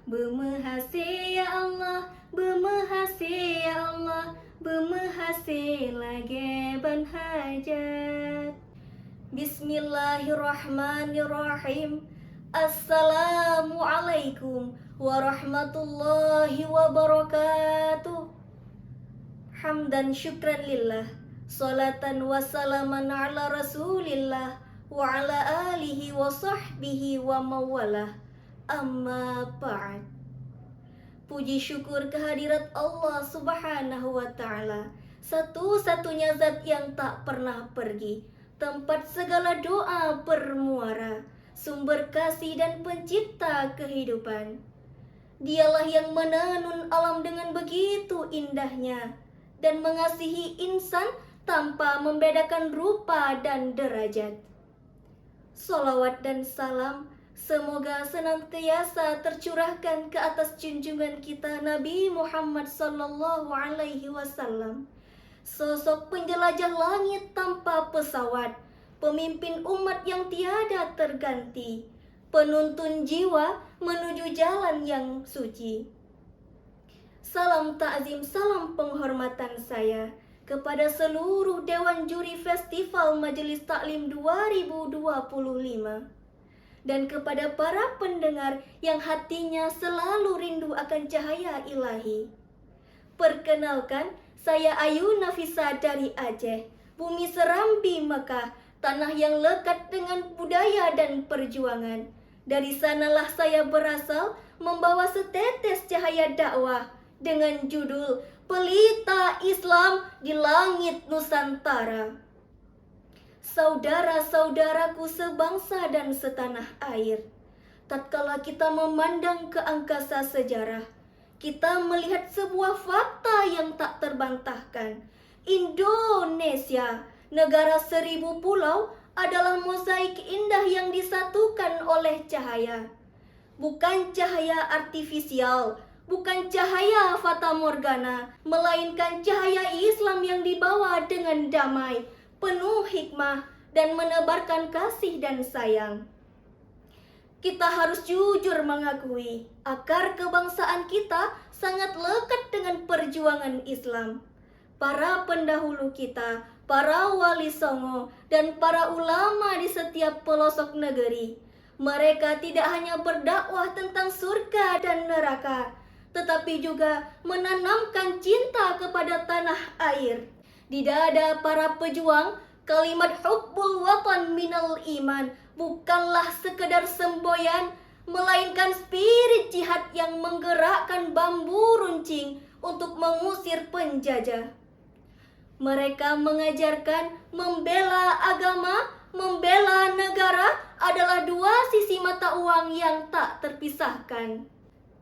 Bermahasih ya Allah, bermahasih ya Allah, bermahasih lagi ban hajat. Bismillahirrahmanirrahim. Assalamualaikum warahmatullahi wabarakatuh. Hamdan syukran lillah, salatan wassalaman ala rasulillah, wa ala alihi wa sahbihi wa mawalah. Amma ba'd. Puji syukur kehadirat Allah subhanahu wa ta'ala, satu-satunya zat yang tak pernah pergi, tempat segala doa bermuara, sumber kasih dan pencipta kehidupan. Dialah yang menenun alam dengan begitu indahnya dan mengasihi insan tanpa membedakan rupa dan derajat. Salawat dan salam semoga senantiasa tercurahkan ke atas junjungan kita Nabi Muhammad sallallahu alaihi wasallam, sosok penjelajah langit tanpa pesawat, pemimpin umat yang tiada terganti, penuntun jiwa menuju jalan yang suci. Salam takzim, salam penghormatan saya kepada seluruh Dewan Juri Festival Majelis Taklim 2025 dan kepada para pendengar yang hatinya selalu rindu akan cahaya ilahi. Perkenalkan, saya Ayu Nafisa dari Aceh, bumi Serambi Mekah, tanah yang lekat dengan budaya dan perjuangan. Dari sanalah saya berasal, membawa setetes cahaya dakwah dengan judul Pelita Islam di Langit Nusantara. Saudara-saudaraku sebangsa dan setanah air, tatkala kita memandang ke angkasa sejarah, kita melihat sebuah fakta yang tak terbantahkan. Indonesia, negara 1000 pulau, adalah mozaik indah yang disatukan oleh cahaya. Bukan cahaya artifisial, bukan cahaya fata morgana, melainkan cahaya Islam yang dibawa dengan damai, penuh hikmah, dan menebarkan kasih dan sayang. Kita harus jujur mengakui, akar kebangsaan kita sangat lekat dengan perjuangan Islam. Para pendahulu kita, para wali songo, dan para ulama di setiap pelosok negeri, mereka tidak hanya berdakwah tentang surga dan neraka, tetapi juga menanamkan cinta kepada tanah air. Di dada para pejuang, kalimat hubbul watan minal iman bukanlah sekedar semboyan, melainkan spirit jihad yang menggerakkan bambu runcing untuk mengusir penjajah. Mereka mengajarkan membela agama, membela negara adalah dua sisi mata uang yang tak terpisahkan.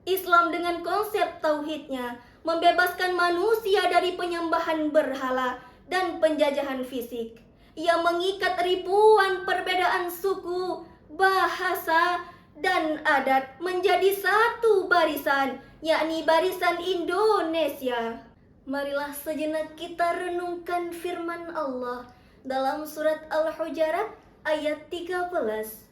Islam dengan konsep tauhidnya membebaskan manusia dari penyembahan berhala dan penjajahan fisik. Ia mengikat ribuan perbedaan suku, bahasa, dan adat menjadi satu barisan, yakni barisan Indonesia. Marilah sejenak kita renungkan firman Allah dalam surat Al-Hujurat ayat 13.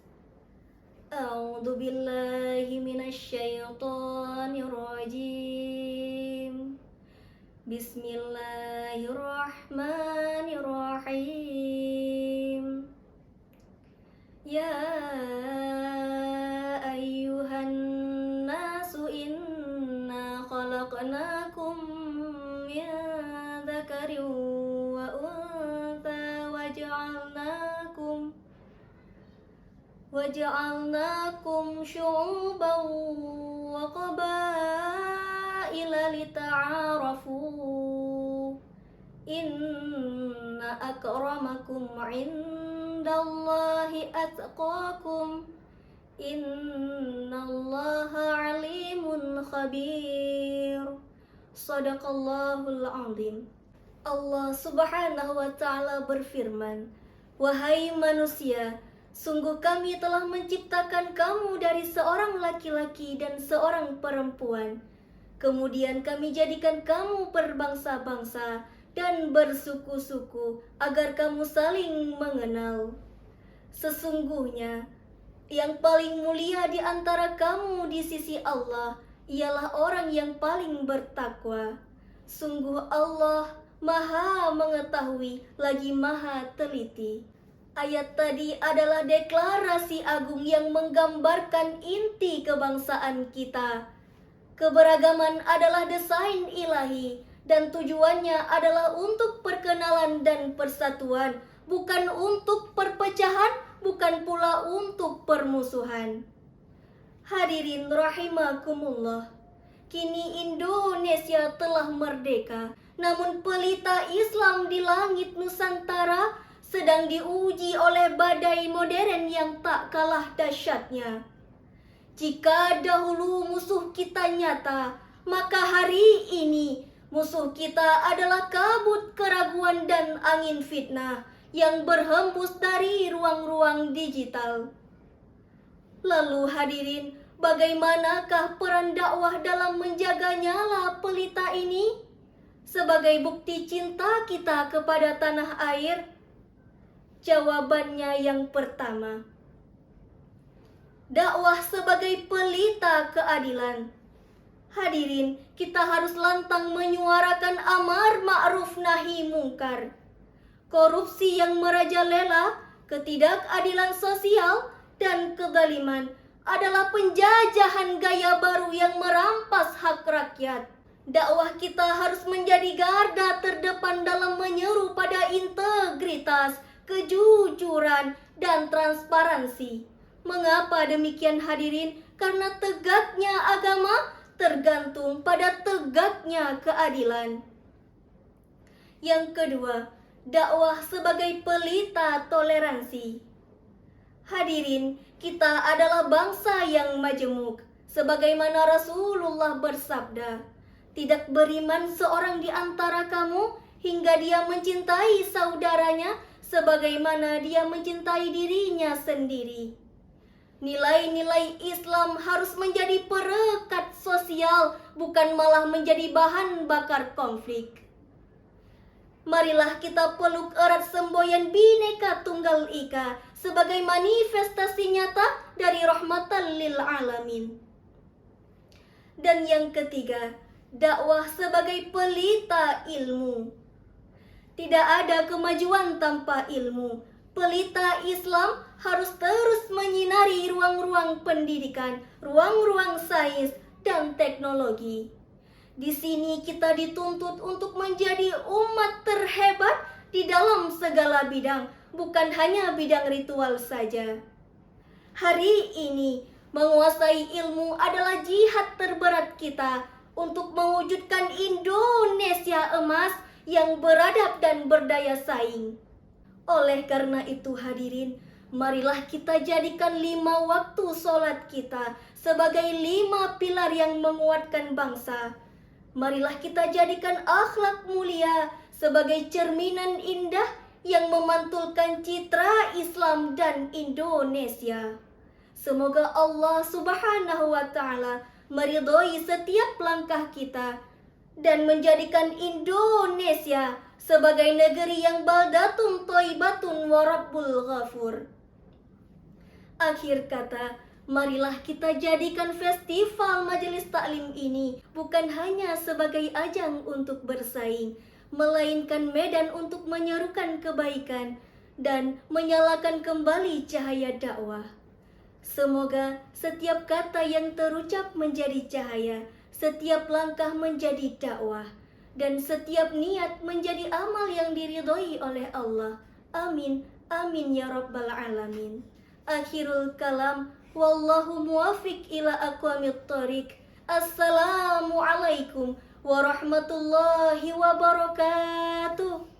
A'udzu billahi minasyaitonir rajim. Bismillahirrahmanirrahim. Ya ayyuhan nasu inna khalaqnakum min dzakarin wa untha waja'alnakum syu'uban wa qabaila lita'arafu. Inna akramakum 'indallahi atqakum. Innallaha 'alimun khabir. Shadaqallahul 'azim. Allah Subhanahu wa ta'ala berfirman, "Wahai manusia, sungguh kami telah menciptakan kamu dari seorang laki-laki dan seorang perempuan. Kemudian kami jadikan kamu berbangsa-bangsa dan bersuku-suku agar kamu saling mengenal. Sesungguhnya Yang paling mulia di antara kamu di sisi Allah ialah orang yang paling bertakwa. Sungguh Allah Maha mengetahui lagi Maha teliti. Ayat tadi adalah deklarasi agung yang menggambarkan inti kebangsaan kita. Keberagaman adalah desain ilahi dan tujuannya adalah untuk perkenalan dan persatuan, bukan untuk perpecahan, bukan pula untuk permusuhan. Hadirin rahimakumullah, kini Indonesia telah merdeka, namun pelita Islam di langit Nusantara sedang diuji oleh badai modern yang tak kalah dahsyatnya. Jika dahulu musuh kita nyata, maka hari ini musuh kita adalah kabut keraguan dan angin fitnah yang berhembus dari ruang-ruang digital. Lalu hadirin, bagaimanakah peran dakwah dalam menjaga nyala pelita ini? Sebagai bukti cinta kita kepada tanah air? Jawabannya yang pertama, dakwah sebagai pelita keadilan. Hadirin, kita harus lantang menyuarakan amar ma'ruf nahi mungkar. Korupsi yang merajalela, ketidakadilan sosial, dan kezaliman adalah penjajahan gaya baru yang merampas hak rakyat. Dakwah kita harus menjadi garda terdepan dalam menyeru pada integritas, kejujuran, dan transparansi. Mengapa demikian hadirin? Karena tegaknya agama tergantung pada tegaknya keadilan. Yang kedua, dakwah sebagai pelita toleransi. Hadirin, kita adalah bangsa yang majemuk. Sebagaimana Rasulullah bersabda, tidak beriman seorang di antara kamu hingga dia mencintai saudaranya sebagaimana dia mencintai dirinya sendiri. Nilai-nilai Islam harus menjadi perekat sosial, bukan malah menjadi bahan bakar konflik. Marilah kita peluk erat semboyan Bhinneka Tunggal Ika sebagai manifestasi nyata dari rahmatan lil alamin. Dan yang ketiga, dakwah sebagai pelita ilmu. Tidak ada kemajuan tanpa ilmu. Pelita Islam harus terus menyinari ruang-ruang pendidikan, ruang-ruang sains, dan teknologi. Di sini kita dituntut untuk menjadi umat terhebat di dalam segala bidang, bukan hanya bidang ritual saja. Hari ini, menguasai ilmu adalah jihad terberat kita untuk mewujudkan Indonesia emas yang beradab dan berdaya saing. Oleh karena itu hadirin, marilah kita jadikan 5 waktu sholat kita sebagai 5 pilar yang menguatkan bangsa. Marilah kita jadikan akhlak mulia sebagai cerminan indah yang memantulkan citra Islam dan Indonesia. Semoga Allah Subhanahu wa Ta'ala meridhoi setiap langkah kita dan menjadikan Indonesia sebagai negeri yang baldatun thayyibatun wa rabbul ghafur. Akhir kata, marilah kita jadikan festival majelis taklim ini bukan hanya sebagai ajang untuk bersaing, melainkan medan untuk menyerukan kebaikan dan menyalakan kembali cahaya dakwah. Semoga setiap kata yang terucap menjadi cahaya, setiap langkah menjadi dakwah, dan setiap niat menjadi amal yang diridhoi oleh Allah. Amin, amin ya rabbal alamin. Akhirul kalam, wallahu muwafiq ila aqwamit thoriq. Assalamualaikum warahmatullahi wabarakatuh.